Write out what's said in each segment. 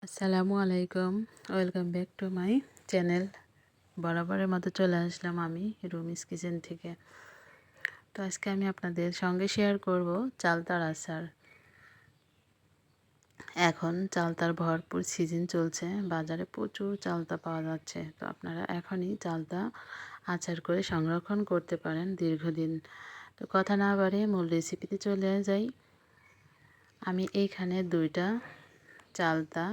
আসসালামু আলাইকুম। Welcome back to my channel. বরাবরের মতো চলে আসলাম আমি রুমিস কিচেন থেকে। তো আজকে আমি আপনাদের সঙ্গে শেয়ার করব চালতার আচার। এখন চালতার ভরপুর সিজন চলছে, বাজারে প্রচুর চালতা পাওয়া যাচ্ছে। তো আপনারা এখনই চালতা আচার করে সংরক্ষণ করতে পারেন দীর্ঘদিন। তো কথা না বাড়িয়ে মূল রেসিপিতে চলে যাই। আমি এইখানে 2টা চালতা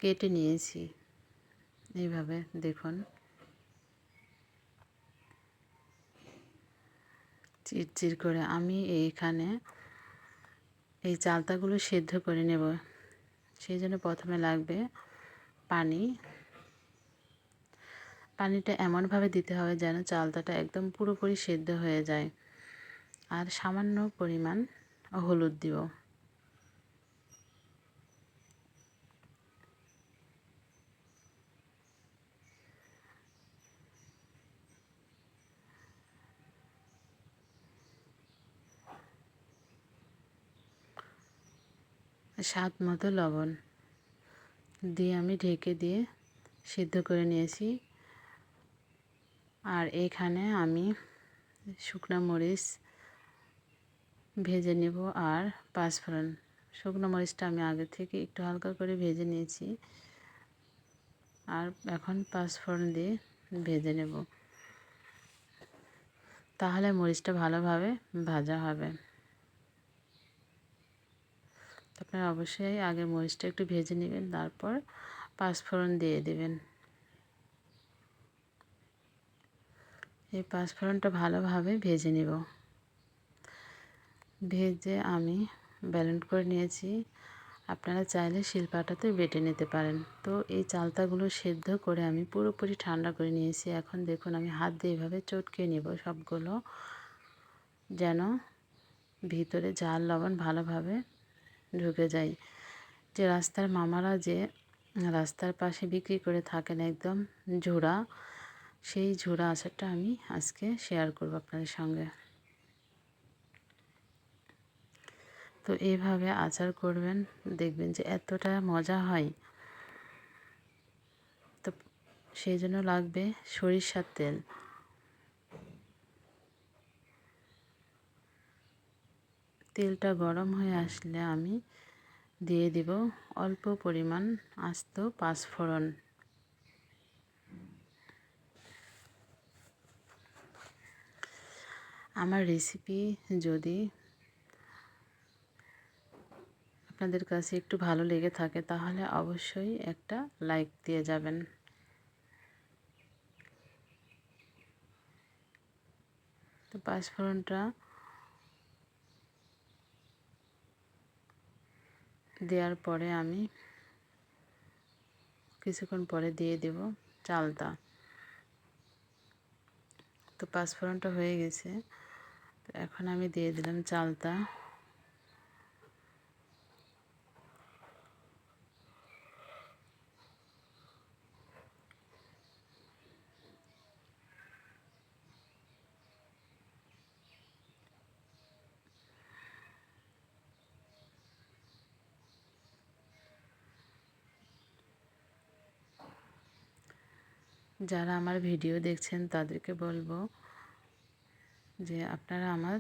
কেটে নিয়েছি, এইভাবে দেখুন চিরচির করে। আমি এইখানে এই চালতাগুলো সেদ্ধ করে নেব, সেই জন্য প্রথমে লাগবে পানি। পানিটা এমনভাবে দিতে হবে যেন চালতাটা একদম পুরোপুরি সেদ্ধ হয়ে যায়। আর সামান্য পরিমাণ হলুদ দিব। স্বাদ মতো লবণ দিয়ে আমি ঢেকে দিয়ে সিদ্ধ করে নিয়েছি। আর এইখানে আমি শুকনো মরিচ ভেজে নেব আর পাঁচফোড়ন। শুকনো মরিচটা আমি আগে থেকে একটু হালকা করে ভেজে নিয়েছি, আর এখন পাঁচফোড়ন দিয়ে ভেজে নেব, তাহলে মরিচটা ভালোভাবে ভাজা হবে। আপনারা অবশ্যই আগে মরিচটা একটু ভেজে নেবেন, তারপর পাঁচফোড়ন দিয়ে দেবেন। এই পাঁচফোড়নটা ভালোভাবে ভেজে নেব। ভেজে আমি ব্লেন্ড করে নিয়েছি। আপনারা চাইলে শিলপাটাতে বেটে নিতে পারেন। তো এই চালতাগুলো সেদ্ধ করে আমি পুরোপুরি ঠান্ডা করে নিয়েছি। এখন দেখুন আমি হাত দিয়ে এভাবে চটকে নেব সবগুলো, যেন ভিতরে ঝাল লবণ ভালোভাবে ঢুকে যায়। যে রাস্তার মামারা যে রাস্তার পাশে বিক্রি করে থাকেন একদম ঝুড়া, সেই ঝুড়া আচারটা আমি আজকে শেয়ার করব আপনাদের সঙ্গে। তো এইভাবে আচার করবেন, দেখবেন যে এতটা মজা হয়। তো সেই জন্য লাগবে সরিষার তেল। তেলটা গরম হয়ে আসলে আমি দিয়ে দিব অল্প পরিমাণ আস্ত পাঁচফোড়ন। আমার রেসিপি যদি আপনাদের কাছে একটু ভালো লেগে থাকে তাহলে অবশ্যই একটা লাইক দিয়ে যাবেন। তো পাঁচফোড়নটা দেওয়ার পরে আমি কিছুক্ষণ পরে দিয়ে দেব চালতা। তো পাঁচফোড়নটা হয়ে গেছে, তো এখন আমি দিয়ে দিলাম চালতা। যারা আমার ভিডিও দেখছেন তাদেরকে বলবো যে আপনারা আমার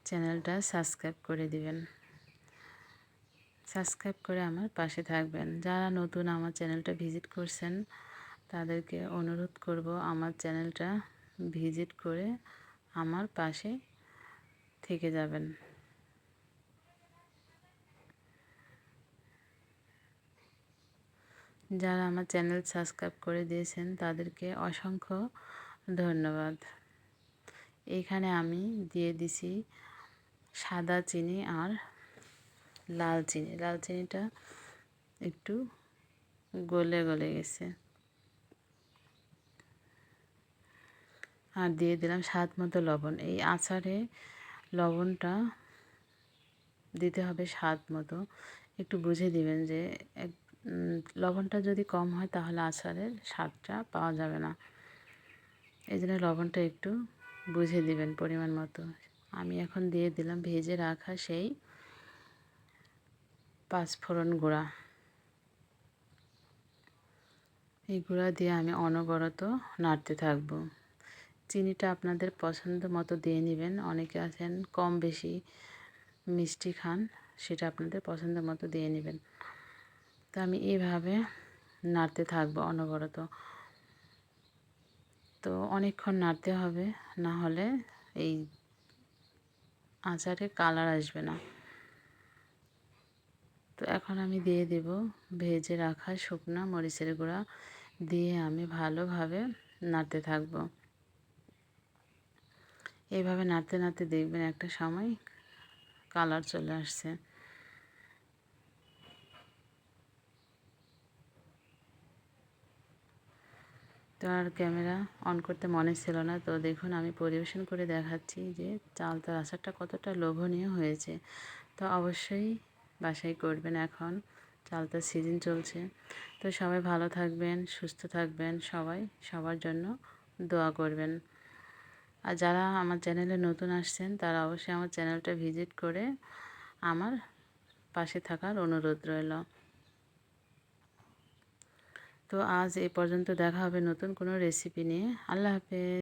চ্যানেলটা সাবস্ক্রাইব করে দিবেন। সাবস্ক্রাইব করে আমার পাশে থাকবেন। যারা নতুন আমার চ্যানেলটা ভিজিট করছেন তাদেরকে অনুরোধ করব আমার চ্যানেলটা ভিজিট করে আমার পাশে থেকে যাবেন। যারা আমার চ্যানেল সাবস্ক্রাইব করে দিয়েছেন তাদেরকে অসংখ্য ধন্যবাদ। এইখানে আমি দিয়ে দিছি সাদা চিনি আর লাল চিনি। লাল চিনিটা একটু গলে গলে গেছে। আর দিয়ে দিলাম স্বাদ মতো লবণ। এই আচারে লবণটা দিতে হবে স্বাদ মতো, একটু বুঝে দিবেন যে লবণটা যদি কম হয় তাহলে আচারের স্বাদটা পাওয়া যাবে না। এই জন্য লবণটা একটু বুঝে দিবেন পরিমাণ মতো। আমি এখন দিয়ে দিলাম ভেজে রাখা সেই পাঁচফোড়ন গুঁড়া। এই গুঁড়া দিয়ে আমি অনবরত নাড়তে থাকবো। চিনিটা আপনাদের পছন্দ মতো দিয়ে নেবেন। অনেকে আছেন কম বেশি মিষ্টি খান, সেটা আপনাদের পছন্দ মতো দিয়ে নেবেন। তো আমি এইভাবে নাড়তে থাকবো অনবরত। তো অনেকক্ষণ নাড়তে হবে, না হলে এই আচারে কালার আসবে না। তো এখন আমি দিয়ে দেব ভেজে রাখা শুকনা মরিচের গুঁড়া, দিয়ে আমি ভালোভাবে নাড়তে থাকবো। এইভাবে নাড়তে নাড়তে দেখবেন একটা সময় কালার চলে আসছে। তো আর ক্যামেরা অন করতে মনে ছিল না, তো দেখুন আমি পরিবেশন করে দেখাচ্ছি যে চালতার আচারটা কতটা লোভনীয় হয়েছে। তো অবশ্যই বাসায় করবেন, এখন চালতার সিজন চলছে। তো সবাই ভালো থাকবেন, সুস্থ থাকবেন, সবাই সবার জন্য দোয়া করবেন। আর যারা আমার চ্যানেলে নতুন আসছেন তারা অবশ্যই আমার চ্যানেলটা ভিজিট করে আমার পাশে থাকার অনুরোধ রইল। তো আজ এই পর্যন্ত, দেখা হবে নতুন কোনো রেসিপি নিয়ে। আল্লাহ হাফেজ।